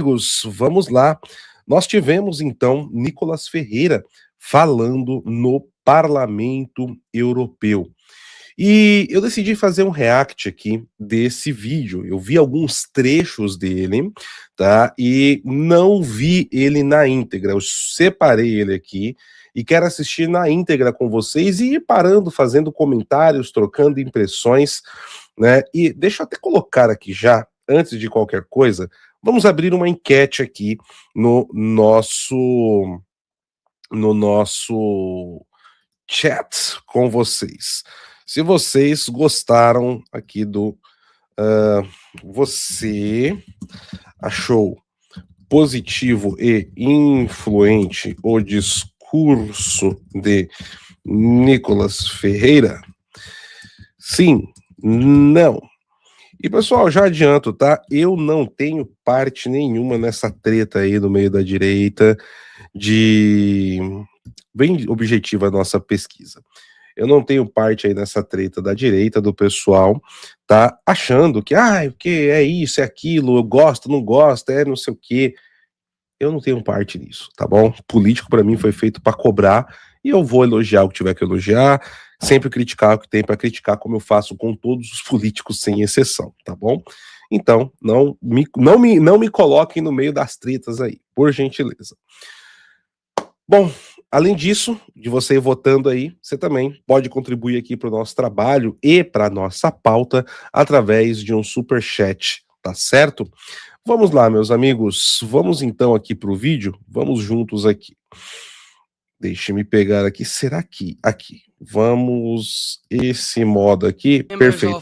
Amigos, vamos lá. Nós tivemos então Nicolas Ferreira falando no Parlamento Europeu. E eu decidi fazer um react aqui desse vídeo. Eu vi alguns trechos dele, tá? E não vi ele na íntegra. Eu separei ele aqui e quero assistir na íntegra com vocês e ir parando, fazendo comentários, trocando impressões, né? E deixa eu até colocar aqui já, antes de qualquer coisa, vamos abrir uma enquete aqui no nosso chat com vocês. Se vocês gostaram aqui do você achou positivo e influente o discurso de Nicolas Ferreira? Sim, não. E pessoal, já adianto, tá? Eu não tenho parte nenhuma nessa treta aí no meio da direita de bem objetiva a nossa pesquisa. Eu não tenho parte aí nessa treta da direita, do pessoal, tá achando que, porque é isso, é aquilo, eu gosto, não gosto, é não sei o quê. Eu não tenho parte nisso, tá bom? Político para mim foi feito para cobrar e eu vou elogiar o que tiver que elogiar, sempre criticar o que tem para criticar, como eu faço com todos os políticos sem exceção, tá bom? Então, não me coloquem no meio das tretas aí, por gentileza. Bom, além disso, de você ir votando aí, você também pode contribuir aqui para o nosso trabalho e para a nossa pauta através de um super chat, tá certo? Vamos lá, meus amigos. Vamos então aqui para o vídeo. Vamos juntos aqui. Deixe-me pegar aqui. Será que aqui? Vamos esse modo aqui. Perfeito.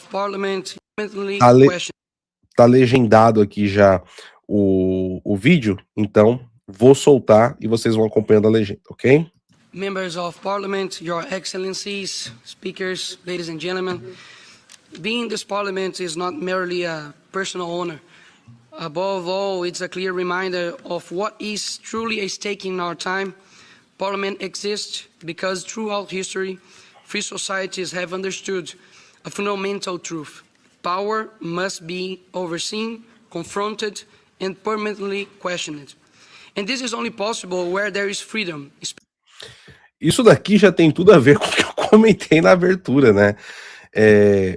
Tá legendado aqui já o vídeo, então vou soltar e vocês vão acompanhando a legenda, ok? Members of Parliament, Your Excellencies, speakers, ladies and gentlemen, being in this Parliament is not merely a personal honor. Above all, it's a clear reminder of what is truly at stake in our time. Parliament exists because throughout history, free societies have understood a fundamental truth. Power must be overseen, confronted, and permanently questioned. And this is only possible where there is freedom. Isso daqui já tem tudo a ver com o que eu comentei na abertura, né?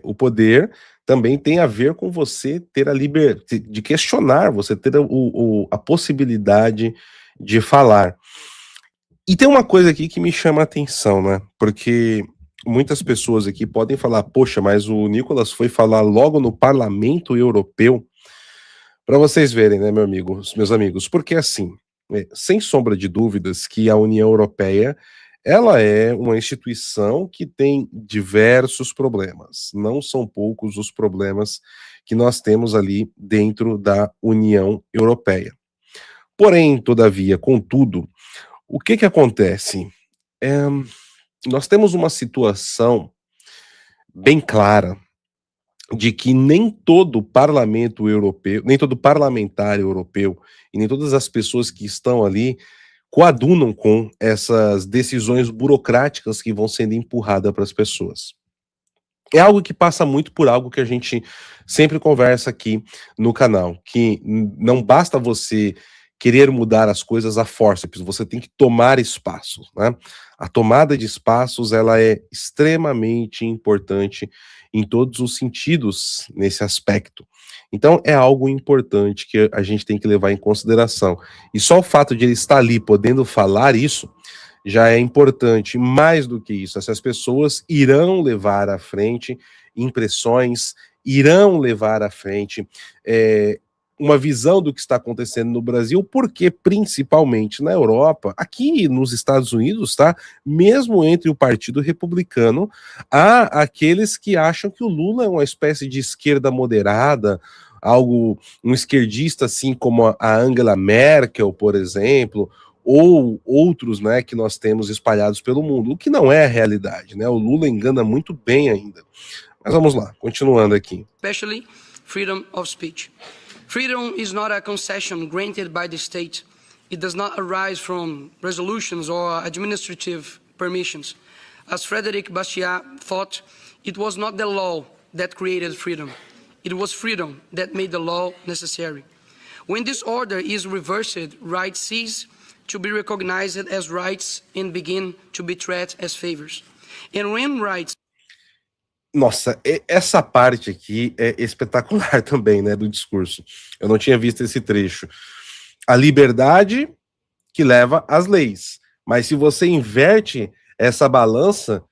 O poder também tem a ver com você ter a liberdade de questionar, você ter a possibilidade de falar. E tem uma coisa aqui que me chama a atenção, né? Porque muitas pessoas aqui podem falar, poxa, mas o Nicolas foi falar logo no Parlamento Europeu. Para vocês verem, né, meus amigos, porque assim, sem sombra de dúvidas que a União Europeia ela é uma instituição que tem diversos problemas. Não são poucos os problemas que nós temos ali dentro da União Europeia. Porém, todavia, contudo, o que acontece? Nós temos uma situação bem clara de que nem todo parlamento europeu, nem todo parlamentar europeu e nem todas as pessoas que estão ali coadunam com essas decisões burocráticas que vão sendo empurradas para as pessoas. É algo que passa muito por algo que a gente sempre conversa aqui no canal, que não basta você querer mudar as coisas a fórceps, você tem que tomar espaços, né? A tomada de espaços, ela é extremamente importante em todos os sentidos nesse aspecto. Então, é algo importante que a gente tem que levar em consideração. E só o fato de ele estar ali podendo falar isso já é importante. Mais do que isso, essas pessoas irão levar à frente impressões, irão levar à frente uma visão do que está acontecendo no Brasil, porque principalmente na Europa, aqui nos Estados Unidos, tá? Mesmo entre o Partido Republicano, há aqueles que acham que o Lula é uma espécie de esquerda moderada, um esquerdista assim como a Angela Merkel, por exemplo, ou outros, né, que nós temos espalhados pelo mundo, o que não é a realidade, né? O Lula engana muito bem ainda. Mas vamos lá, continuando aqui. Especially freedom of speech. Freedom is not a concession granted by the state. It does not arise from resolutions or administrative permissions. As Frédéric Bastiat thought, it was not the law that created freedom. It was freedom that made the law necessary. When this order is reversed, rights cease to be recognized as rights and begin to be treated as favors. And when rights... Nossa, essa parte aqui é espetacular também, né, do discurso. Eu não tinha visto esse trecho. A liberdade que leva às leis. Mas se você inverte essa balança,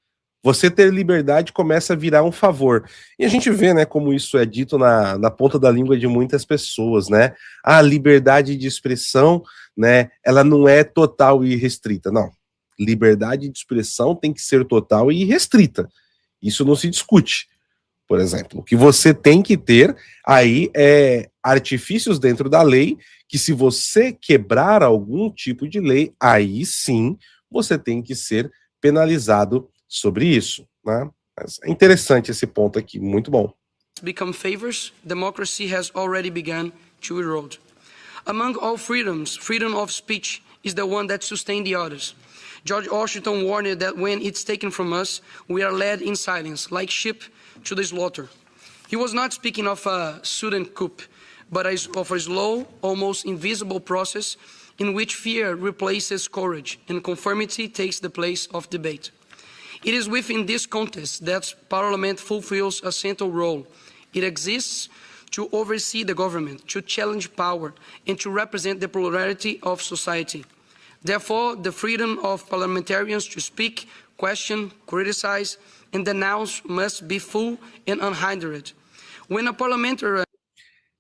você ter liberdade começa a virar um favor. E a gente vê, né, como isso é dito na ponta da língua de muitas pessoas, né? A liberdade de expressão, né, ela não é total e restrita. Não. Liberdade de expressão tem que ser total e restrita. Isso não se discute. Por exemplo, o que você tem que ter aí é artifícios dentro da lei que, se você quebrar algum tipo de lei, aí sim você tem que ser penalizado sobre isso, né? Mas é interessante esse ponto aqui, muito bom. Become favors, democracy has already begun to erode. Among all freedoms, freedom of speech is the one that sustains the others. George Washington warned that when it's taken from us, we are led in silence, like sheep to the slaughter. He was not speaking of a sudden coup, but of a slow, almost invisible process in which fear replaces courage and conformity takes the place of debate. It is within this context that Parliament fulfills a central role. It exists to oversee the government, to challenge power, and to represent the plurality of society. Therefore, the freedom of parliamentarians to speak, question, criticize, and denounce must be full and unhindered. When a parliamentary...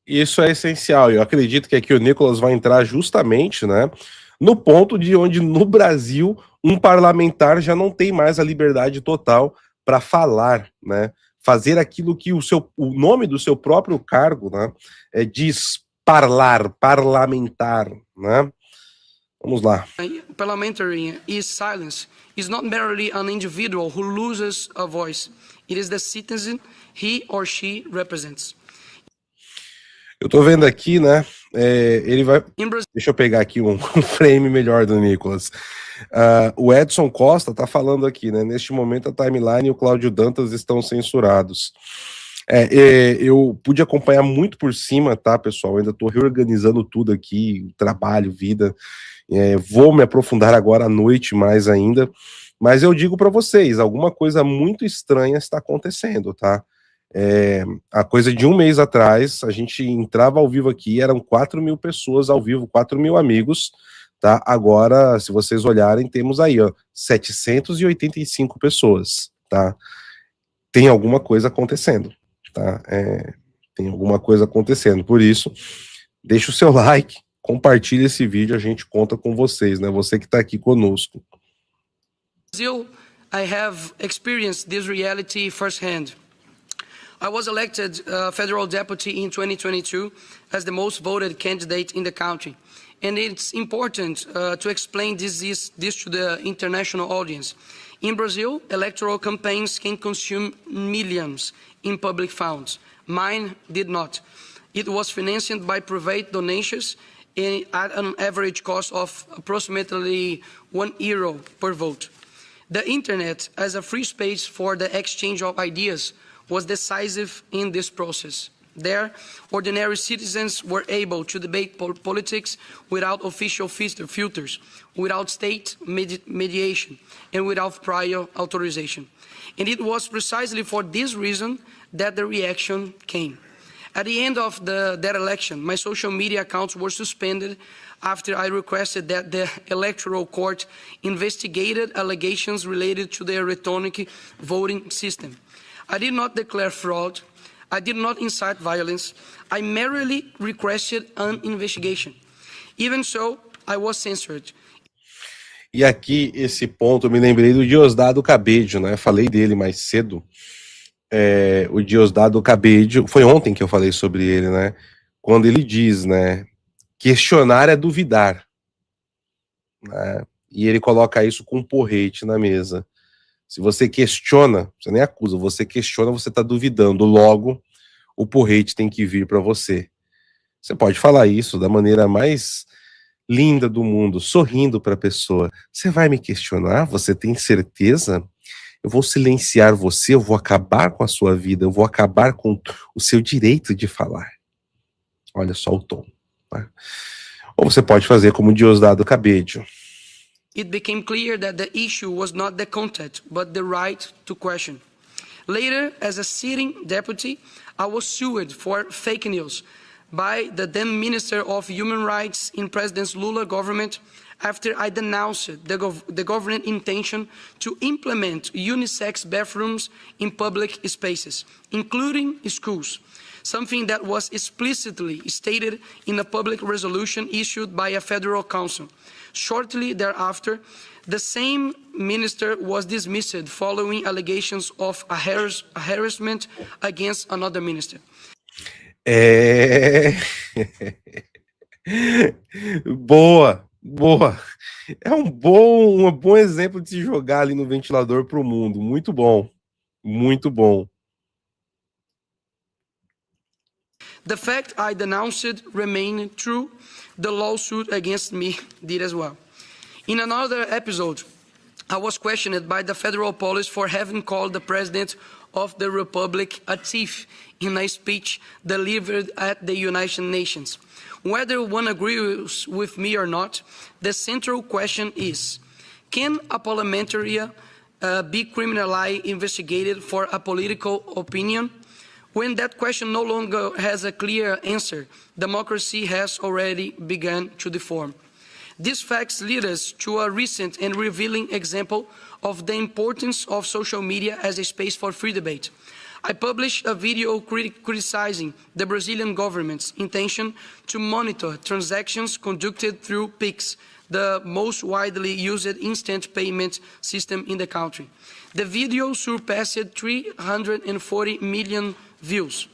Isso é essencial. Eu acredito que aqui o Nicolas vai entrar justamente, né, no ponto de onde no Brasil um parlamentar já não tem mais a liberdade total para falar, né, fazer aquilo que o nome do seu próprio cargo, né, diz parlamentar, né? Vamos lá. Parliamentary is silence is not merely an individual who loses a voice. It is the citizen he or she represents. Eu tô vendo aqui, né, ele vai... Deixa eu pegar aqui um frame melhor do Nicolas. O Edson Costa tá falando aqui, né, neste momento a timeline e o Cláudio Dantas estão censurados. Eu pude acompanhar muito por cima, tá, pessoal? Eu ainda tô reorganizando tudo aqui, trabalho, vida. Vou me aprofundar agora à noite mais ainda, mas eu digo para vocês, alguma coisa muito estranha está acontecendo, tá? A coisa de um mês atrás, a gente entrava ao vivo aqui, eram 4.000 pessoas ao vivo, 4.000 amigos, tá? Agora, se vocês olharem, temos aí, ó, 785 pessoas, tá? Tem alguma coisa acontecendo, tá? Tem alguma coisa acontecendo, por isso, deixa o seu like, compartilhe esse vídeo, a gente conta com vocês, né? Você que está aqui conosco. Brazil, I have experienced this reality firsthand. I was elected federal deputy in 2022 as the most voted candidate in the country. And it's important to explain this to the international audience. In Brazil, electoral campaigns can consume millions in public funds. Mine did not. It was financed by private donations at an average cost of approximately €1 per vote. The internet, as a free space for the exchange of ideas, was decisive in this process. There, ordinary citizens were able to debate politics without official filters, without state mediation, and without prior authorization. And it was precisely for this reason that the reaction came. At the end of that election, my social media accounts were suspended after I requested that the Electoral Court investigated allegations related to the electronic voting system. I did not declare fraud. I did not incite violence. I merely requested an investigation. Even so, I was censored. E aqui, esse ponto, eu me lembrei do Diosdado Cabello, né? Falei dele mais cedo. O Diosdado Cabello, foi ontem que eu falei sobre ele, né? Quando ele diz, né? Questionar é duvidar. Né? E ele coloca isso com um porrete na mesa. Se você questiona, você nem acusa, você questiona, você está duvidando. Logo, o porrete tem que vir para você. Você pode falar isso da maneira mais linda do mundo, sorrindo para a pessoa. Você vai me questionar? Você tem certeza? Eu vou silenciar você, eu vou acabar com a sua vida, eu vou acabar com o seu direito de falar. Olha só o tom. né? Ou você pode fazer como Diosdado Cabello. It became clear that the issue was not the content, but the right to question. Later, as a sitting deputy, I was sued for fake news by the then Minister of Human Rights in President Lula government after I denounced the government intention to implement unisex bathrooms in public spaces, including schools, something that was explicitly stated in a public resolution issued by a federal council. Shortly thereafter, the same minister was dismissed following allegations of a harassment against another minister. Boa, boa. É um bom exemplo de se jogar ali no ventilador para o mundo. Muito bom, muito bom. The fact I denounced remained true. The lawsuit against me did as well. In another episode, I was questioned by the federal police for having called the president of the Republic a thief in a speech delivered at the United Nations. Whether one agrees with me or not, the central question is, can a parliamentarian be criminally investigated for a political opinion? When that question no longer has a clear answer, democracy has already begun to deform. These facts lead us to a recent and revealing example of the importance of social media as a space for free debate. I published a video criticizing the Brazilian government's intention to monitor transactions conducted through Pix, the most widely used instant payment system in the country. The video surpassed 340 million views.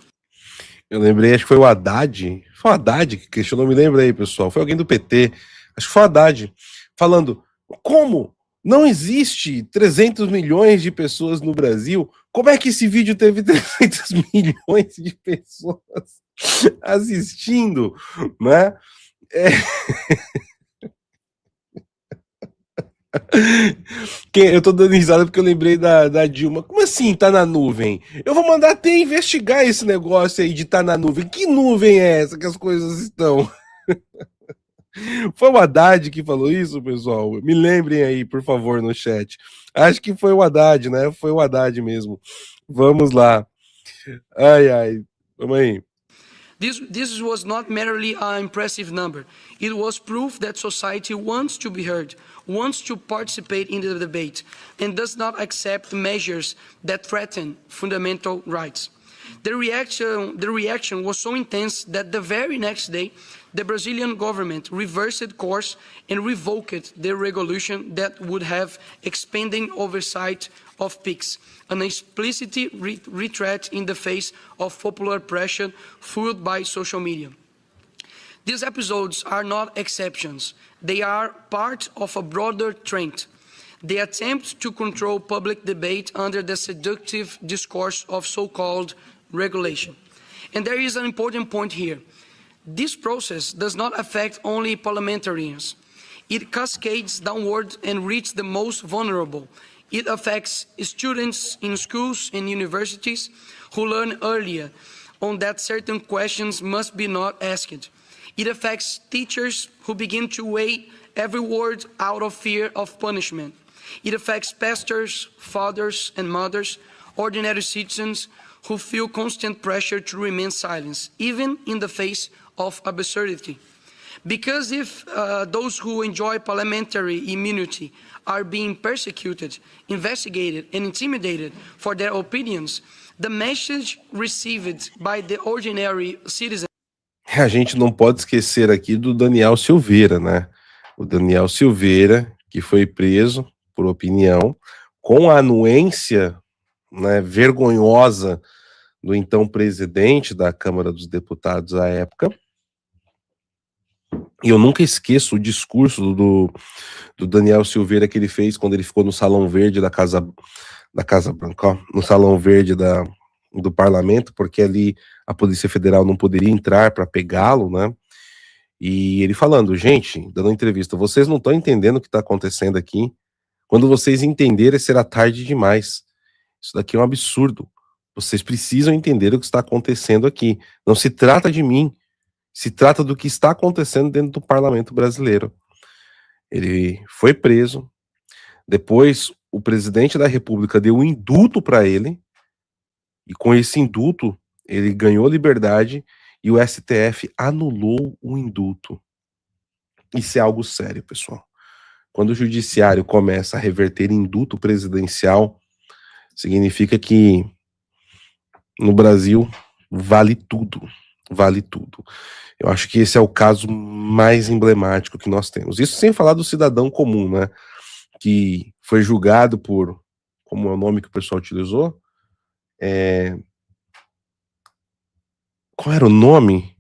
Eu lembrei, acho que foi o Haddad. Foi o Haddad que questionou, me lembra aí, pessoal. Foi alguém do PT. Acho que foi o Haddad. Falando, como não existe 300 milhões de pessoas no Brasil? Como é que esse vídeo teve 300 milhões de pessoas assistindo, né? Eu tô dando risada porque eu lembrei da Dilma. Como assim tá na nuvem? Eu vou mandar até investigar esse negócio aí de tá na nuvem. Que nuvem é essa que as coisas estão? Foi o Haddad que falou isso, pessoal? Me lembrem aí, por favor, no chat. Acho que foi o Haddad, né? Foi o Haddad mesmo. Vamos lá. Ai, vamos aí. This was not merely an impressive number. It was proof that society wants to be heard, wants to participate in the debate, and does not accept measures that threaten fundamental rights. The reaction was so intense that the very next day, the Brazilian government reversed course and revoked the resolution that would have expanded oversight of PIX, an explicit retreat in the face of popular pressure fueled by social media. These episodes are not exceptions. They are part of a broader trend. The attempt to control public debate under the seductive discourse of so-called regulation. And there is an important point here. This process does not affect only parliamentarians. It cascades downward and reaches the most vulnerable. It affects students in schools and universities who learn earlier on that certain questions must be not asked. It affects teachers who begin to weigh every word out of fear of punishment. It affects pastors, fathers and mothers, ordinary citizens who feel constant pressure to remain silent, even in the face of absurdity. Because if those who enjoy parliamentary immunity are being persecuted, investigated, and intimidated for their opinions, the message received by the ordinary citizen. A gente não pode esquecer aqui do Daniel Silveira, né? O Daniel Silveira, que foi preso por opinião, com a anuência, né, vergonhosa do então presidente da Câmara dos Deputados à época. E eu nunca esqueço o discurso do Daniel Silveira que ele fez quando ele ficou no Salão Verde da Casa Branca, ó, no Salão Verde do Parlamento, porque ali a Polícia Federal não poderia entrar para pegá-lo, né? E ele falando, gente, dando entrevista, vocês não estão entendendo o que está acontecendo aqui. Quando vocês entenderem, será tarde demais. Isso daqui é um absurdo. Vocês precisam entender o que está acontecendo aqui. Não se trata de mim. Se trata do que está acontecendo dentro do parlamento brasileiro. Ele foi preso, depois o presidente da República deu um indulto para ele, e com esse indulto ele ganhou liberdade e o STF anulou o indulto. Isso é algo sério, pessoal. Quando o judiciário começa a reverter indulto presidencial, significa que no Brasil vale tudo, vale tudo. Eu acho que esse é o caso mais emblemático que nós temos. Isso sem falar do cidadão comum, né? Que foi julgado por, como é o nome que o pessoal utilizou? Qual era o nome?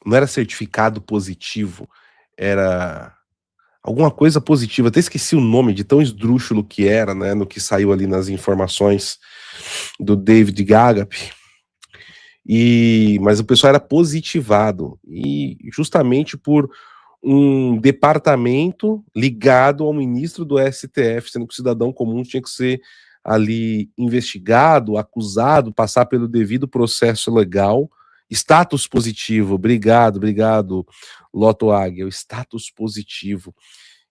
Não era certificado positivo, era alguma coisa positiva. Até esqueci o nome de tão esdrúxulo que era, né? No que saiu ali nas informações do David Gagap. Mas o pessoal era positivado, e justamente por um departamento ligado ao ministro do STF, sendo que o cidadão comum tinha que ser ali investigado, acusado, passar pelo devido processo legal. Status positivo, obrigado, Loto Águia, o status positivo.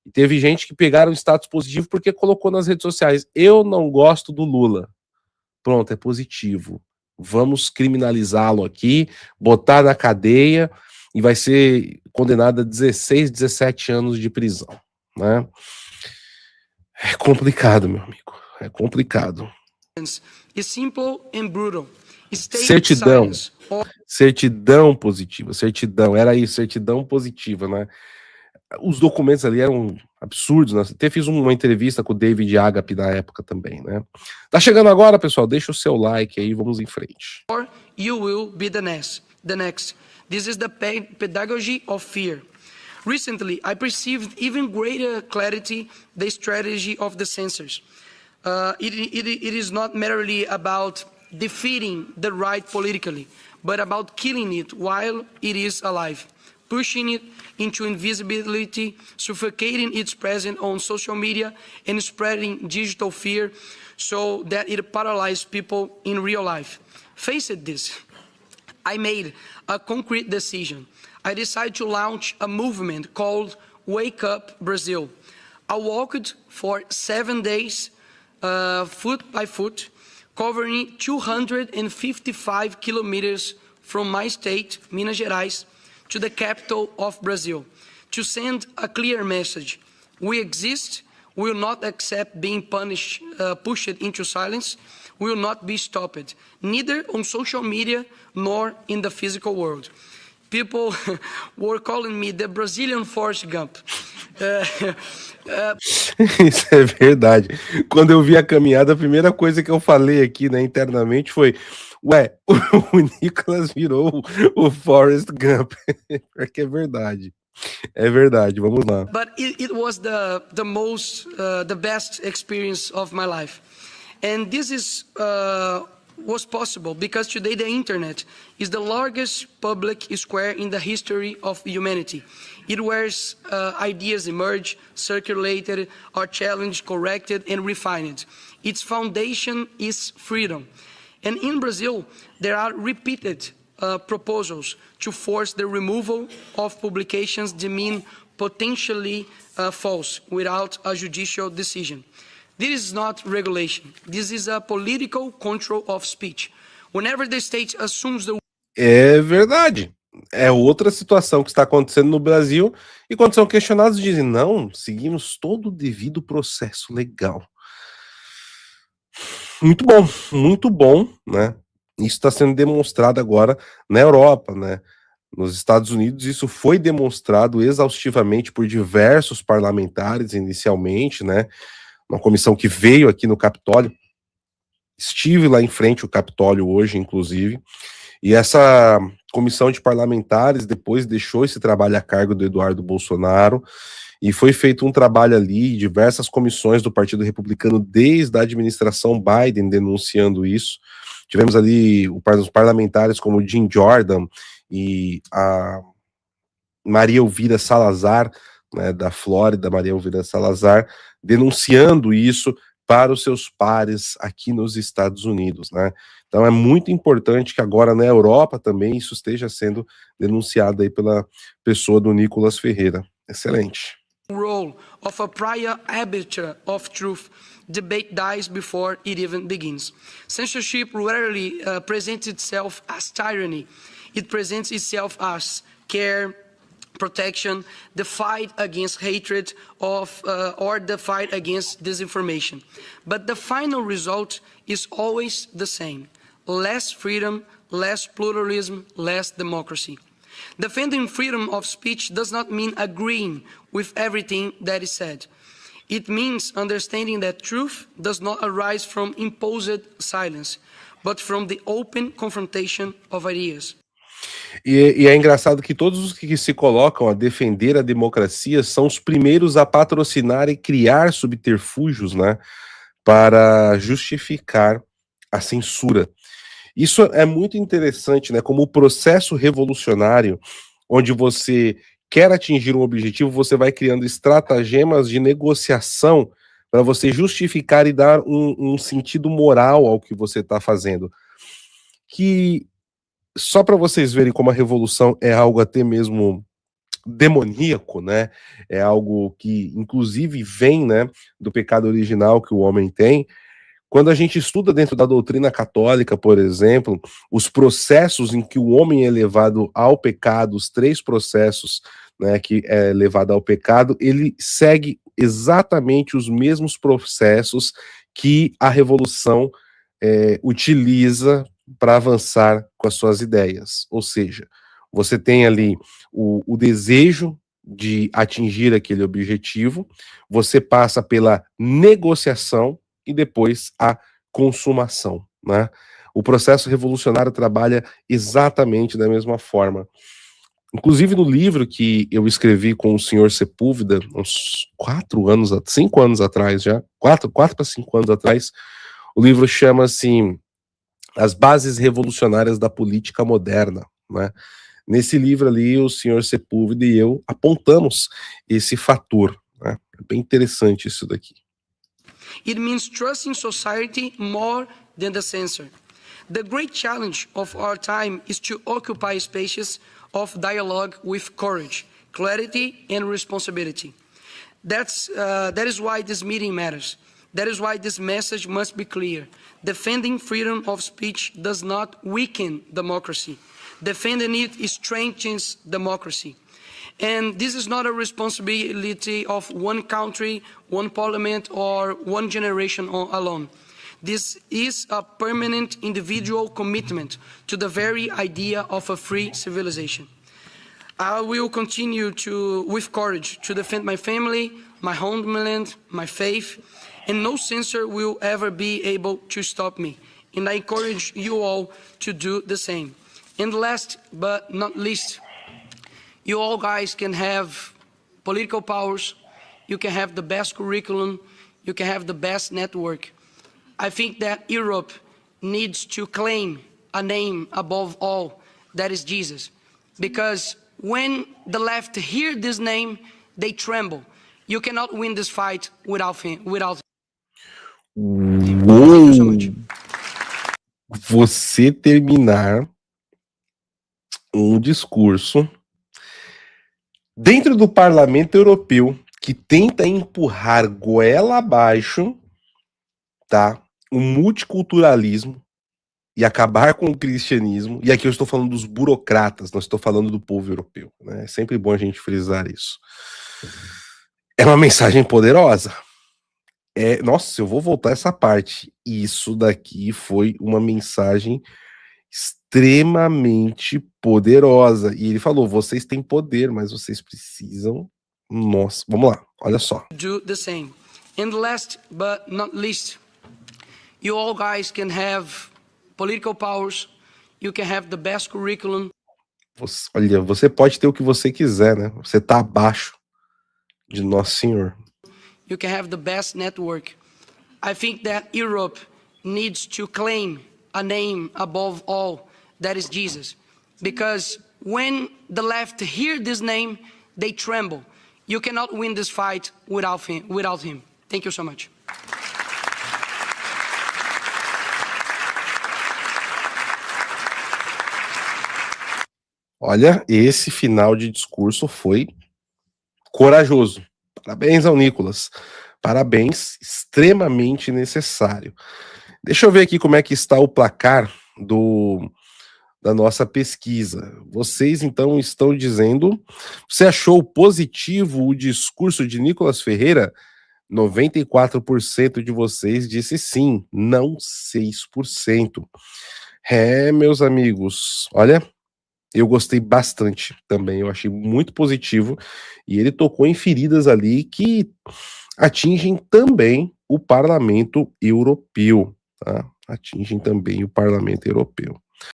E teve gente que pegaram o status positivo porque colocou nas redes sociais: eu não gosto do Lula. Pronto, é positivo. Vamos criminalizá-lo aqui, botar na cadeia e vai ser condenado a 16, 17 anos de prisão, né? É complicado, meu amigo. É complicado. Is simple and brutal. Certidão. Certidão positiva. Certidão. Era isso, certidão positiva, né? Os documentos ali eram absurdos, né? Até fiz uma entrevista com o David Agap na época também, né? Tá chegando agora, pessoal, deixa o seu like aí, vamos em frente. Or you will be the next. This is the pedagogy of fear. Recently, I perceived even greater clarity the strategy of the censors. It is not merely about defeating the right politically, but about killing it while it is alive, pushing it into invisibility, suffocating its presence on social media, and spreading digital fear so that it paralyzes people in real life. Face this. I made a concrete decision. I decided to launch a movement called Wake Up Brazil. I walked for 7 days, foot by foot, covering 255 kilometers from my state, Minas Gerais, to the capital of Brazil, to send a clear message. We exist, we will not accept being pushed into silence, we will not be stopped, neither on social media nor in the physical world. People were calling me the Brazilian Forrest Gump. Isso é verdade. Quando eu vi a caminhada, a primeira coisa que eu falei aqui, né, internamente foi: ué, o Nicolas virou o Forrest Gump. Porque é verdade. É verdade, vamos lá. But it was the best experience of my life. And this was possible because today the internet is the largest public square in the history of humanity. It where ideas emerge, circulated, are challenged, corrected, and refined. Its foundation is freedom. And in Brazil, there are repeated proposals to force the removal of publications deemed potentially false without a judicial decision. This is not regulation. This is a political control of speech. Whenever the state assumes the... É verdade. É outra situação que está acontecendo no Brasil, e quando são questionados dizem: não, seguimos todo o devido processo legal. Muito bom, né? Isso está sendo demonstrado agora na Europa, né? Nos Estados Unidos, isso foi demonstrado exaustivamente por diversos parlamentares inicialmente, né? Uma comissão que veio aqui no Capitólio. Estive lá em frente ao Capitólio hoje, inclusive, e essa comissão de parlamentares depois deixou esse trabalho a cargo do Eduardo Bolsonaro, e foi feito um trabalho ali, diversas comissões do Partido Republicano desde a administração Biden denunciando isso. Tivemos ali os parlamentares como o Jim Jordan e a Maria Elvira Salazar, né, da Flórida, Maria Elvira Salazar, denunciando isso, para os seus pares aqui nos Estados Unidos, né? Então é muito importante que agora na Europa também isso esteja sendo denunciado aí pela pessoa do Nicolas Ferreira. Excelente. Role of a prior arbiter of truth, debate dies before it even begins. Censorship rarely presents itself as tyranny. It presents itself as care, protection, the fight against hatred or the fight against disinformation. But the final result is always the same: less freedom, less pluralism, less democracy. Defending freedom of speech does not mean agreeing with everything that is said. It means understanding that truth does not arise from imposed silence, but from the open confrontation of ideas. E é engraçado que todos os que se colocam a defender a democracia são os primeiros a patrocinar e criar subterfúgios, né, para justificar a censura. Isso é muito interessante, né? Como o processo revolucionário, onde você quer atingir um objetivo, você vai criando estratagemas de negociação para você justificar e dar um sentido moral ao que você está fazendo. Que só para vocês verem como a revolução é algo até mesmo demoníaco, né? É algo que, inclusive, vem, né, do pecado original que o homem tem. Quando a gente estuda dentro da doutrina católica, por exemplo, os processos em que o homem é levado ao pecado, os 3 processos, né, que é levado ao pecado, ele segue exatamente os mesmos processos que a revolução utiliza para avançar com as suas ideias. Ou seja, você tem ali o desejo de atingir aquele objetivo, você passa pela negociação, e depois a consumação, né? O processo revolucionário trabalha exatamente da mesma forma. Inclusive no livro que eu escrevi com o senhor Sepúlveda, uns 5 anos atrás já, 4 para 5 anos atrás, o livro chama-se As Bases Revolucionárias da Política Moderna, né? Nesse livro ali, o senhor Sepúlveda e eu apontamos esse fator, né? É bem interessante isso daqui. It means trusting society more than the censor. The great challenge of our time is to occupy spaces of dialogue with courage, clarity, and responsibility. That is why this meeting matters. That is why this message must be clear. Defending freedom of speech does not weaken democracy. Defending it strengthens democracy. And this is not a responsibility of one country, one parliament, or one generation alone. This is a permanent individual commitment to the very idea of a free civilization. I will continue with courage to defend my family, my homeland, my faith, and no censor will ever be able to stop me. And I encourage you all to do the same. And last but not least, you all guys can have political powers, you can have the best curriculum, you can have the best network. I think that Europe needs to claim a name above all, that is Jesus. Because when the left hear this name, they tremble. You cannot win this fight without him. Thank you so much. Você terminar um discurso dentro do Parlamento Europeu que tenta empurrar goela abaixo, tá, o multiculturalismo e acabar com o cristianismo, e aqui eu estou falando dos burocratas, não estou falando do povo europeu, né? É sempre bom a gente frisar isso. É uma mensagem poderosa. Nossa, eu vou voltar essa parte. Isso daqui foi uma mensagem extremamente poderosa. E ele falou, vocês têm poder, mas vocês precisam... Nossa, vamos lá, olha só. Do the same. And last but not least, you all guys can have political powers, you can have the best curriculum. Olha, você pode ter o que você quiser, né? Você tá abaixo de Nosso Senhor. You can have the best network. I think that Europe needs to claim a name above all, that is Jesus. Because when the left hear this name, they tremble. You cannot win this fight without him. Thank you so much. Olha, esse final de discurso foi corajoso. Parabéns ao Nicolas. Parabéns, extremamente necessário. Deixa eu ver aqui como é que está o placar da nossa pesquisa. Vocês então estão dizendo, você achou positivo o discurso de Nicolas Ferreira? 94% de vocês disse sim, não 6%. É, meus amigos, olha, eu gostei bastante também, eu achei muito positivo, e ele tocou em feridas ali que atingem também o Parlamento Europeu, tá? Atingem também o Parlamento Europeu.